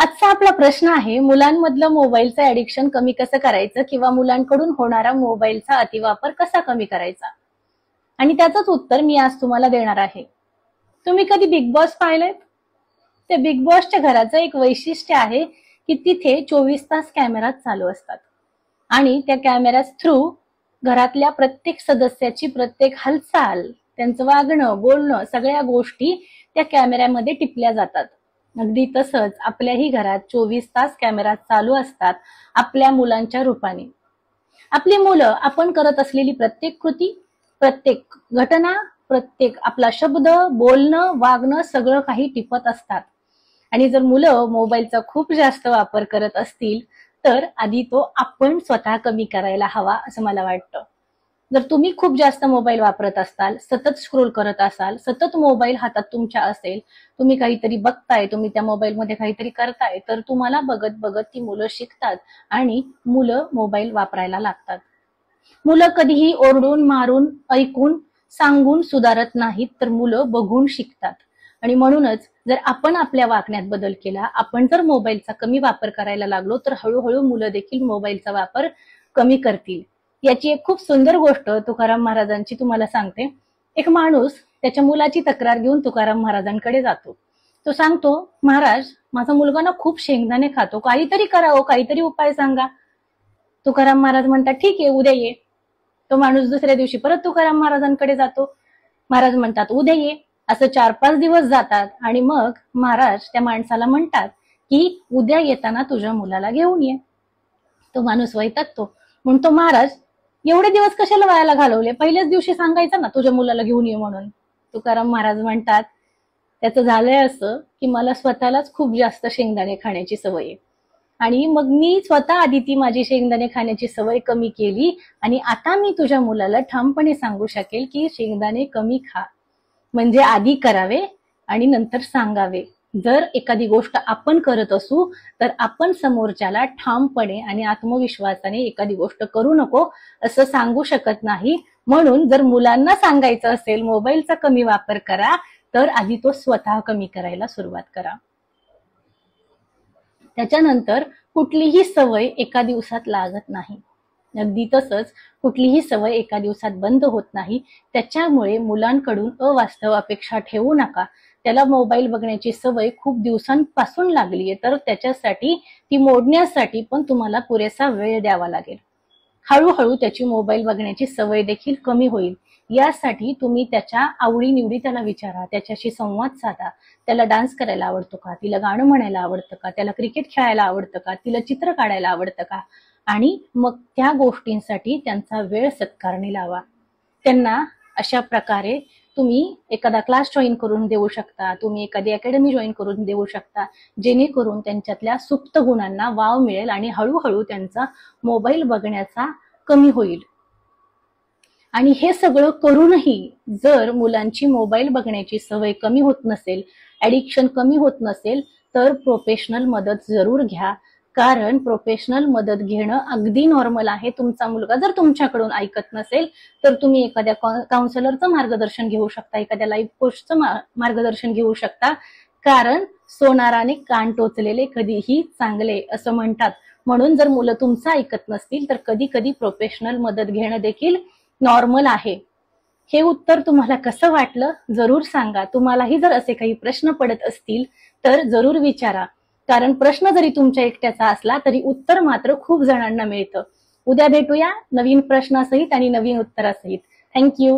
आजचा आपला प्रश्न आहे, मुलांमधलं मोबाईलचं ऍडिक्शन कमी कसं करायचं किंवा मुलांकडून होणारा मोबाईलचा अतिवापर कसा कमी करायचा. आणि त्याचंच उत्तर मी आज तुम्हाला देणार आहे. तुम्ही कधी बिग बॉस पाहिलंय? ते बिग बॉसच्या घराचं एक वैशिष्ट्य आहे की तिथे 24 तास कॅमेरा चालू असतात आणि त्या कॅमेरा थ्रू घरातल्या प्रत्येक सदस्याची प्रत्येक हालचाल, त्यांचं वागणं, बोलणं, सगळ्या गोष्टी त्या कॅमेऱ्यामध्ये टिपल्या जातात. अगदी तसंच आपल्याही घरात 24 तास कॅमेरा चालू असतात आपल्या मुलांच्या रूपाने. आपली मुलं आपण करत असलेली प्रत्येक कृती, प्रत्येक घटना, प्रत्येक आपला शब्द, बोलणं, वागणं सगळं काही टिपत असतात. आणि जर मुलं मोबाईलचा खूप जास्त वापर करत असतील तर आधी तो आपण स्वतः कमी करायला हवा असं मला वाटतं. जर तुम्ही खूप जास्त मोबाईल वापरत असाल, सतत स्क्रोल करत असाल, सतत मोबाईल हातात तुमच्या असेल, तुम्ही काहीतरी बघताय, तुम्ही त्या मोबाईलमध्ये काहीतरी करताय, तर तुम्हाला बघत बघत ती मुलं शिकतात आणि मुलं मोबाईल वापरायला लागतात. मुलं कधीही ओरडून, मारून, ऐकून, सांगून सुधारत नाहीत, तर मुलं बघून शिकतात. आणि म्हणूनच जर आपण आपल्या वागण्यात बदल केला, आपण जर मोबाईलचा कमी वापर करायला लागलो, तर हळूहळू मुलं देखील मोबाईलचा वापर कमी करतील. याची एक खूप सुंदर गोष्ट तुकाराम महाराजांची तुम्हाला सांगते. एक माणूस त्याच्या मुलाची तक्रार घेऊन तुकाराम महाराजांकडे जातो. तो सांगतो, महाराज, माझा मुलगा ना खूप शेंगदाणे खातो, काहीतरी करावं, काहीतरी उपाय सांगा. तुकाराम महाराज म्हणतात, ठीक आहे, उद्या ये. तो माणूस दुसऱ्या दिवशी परत तुकाराम महाराजांकडे जातो. महाराज म्हणतात, उद्या ये. असं 4-5 दिवस जातात आणि मग महाराज त्या माणसाला म्हणतात की उद्या येताना तुझ्या मुलाला घेऊन ये. तो माणूस वैतागतो, म्हणतो, महाराज, एवढे दिवस कशाला वायाला घालवले, पहिल्याच दिवशी सांगायचं ना तुझ्या मुलाला घेऊन ये म्हणून. तुकाराम महाराज म्हणतात, त्याचं झालंय असं की मला स्वतःलाच खूप जास्त शेंगदाणे खाण्याची सवय आहे आणि मग मी स्वतः आधी ती माझी शेंगदाणे खाण्याची सवय कमी केली आणि आता मी तुझ्या मुलाला ठामपणे सांगू शकेल की शेंगदाणे कमी खा. म्हणजे आधी करावे आणि नंतर सांगावे. जर एखादी गोष्ट आपण करत असू तर आपण समोरच्याला ठामपणे आणि आत्मविश्वासाने एखादी गोष्ट करू नको असं सांगू शकत नाही. म्हणून जर मुलांना सांगायचं असेल मोबाईलचा कमी वापर करा, तर आधी तो स्वतः कमी करायला सुरुवात करा. त्याच्यानंतर कुठलीही सवय एका दिवसात लागत नाही. अगदी तसंच कुठलीही सवय एका दिवसात बंद होत नाही. त्याच्यामुळे मुलांकडून अवास्तव अपेक्षा ठेवू नका. त्याला मोबाईल बघण्याची सवय खूप दिवसांपासून लागलीये, तर त्याच्यासाठी ती मोडण्यासाठी पण तुम्हाला पुरेसा वेळ द्यावा लागेल. हळूहळू त्याची मोबाईल बघण्याची सवय देखील कमी होईल. यासाठी तुम्ही त्याच्या आवडीनिवडी त्याला विचारा, त्याच्याशी संवाद साधा. त्याला डान्स करायला आवडतो का, तिला गाणं म्हणायला आवडतं का, त्याला क्रिकेट खेळायला आवडतं का, तिला चित्र काढायला आवडतं का, आणि मग त्या गोष्टींसाठी त्यांचा वेळ सत्कारणी लावा. त्यांना अशा प्रकारे तुम्ही एखादा क्लास जॉईन करून देऊ शकता, तुम्ही एखादी अकॅडमी जॉईन करून देऊ शकता, जेणेकरून त्यांच्यातल्या सुप्त गुणांना वाव मिळेल आणि हळूहळू त्यांचा मोबाईल बघण्याचा कमी होईल. आणि हे सगळं करूनही जर मुलांची मोबाईल बघण्याची सवय कमी होत नसेल, ऍडिक्शन कमी होत नसेल, तर प्रोफेशनल मदत जरूर घ्या. कारण प्रोफेशनल मदत घेणं अगदी नॉर्मल आहे. तुमचा मुलगा जर तुमच्याकडून ऐकत नसेल तर तुम्ही एखाद्या काउन्सिलरचं मार्गदर्शन घेऊ शकता, एखाद्या लाईफ कोचचं मार्गदर्शन घेऊ शकता. कारण सोनाराने कान टोचलेले कधीही चांगले असं म्हणतात. म्हणून जर मुलं तुमचं ऐकत नसतील तर कधी कधी प्रोफेशनल मदत घेणं देखील नॉर्मल आहे. हे उत्तर तुम्हाला कसं वाटलं जरूर सांगा. तुम्हालाही जर असे काही प्रश्न पडत असतील तर जरूर विचारा. कारण प्रश्न जरी तुमच्या एकट्याचा असला तरी उत्तर मात्र खूप जणांना मिळतं. उद्या भेटूया नवीन प्रश्नासहित आणि नवीन उत्तरासहित. थँक्यू.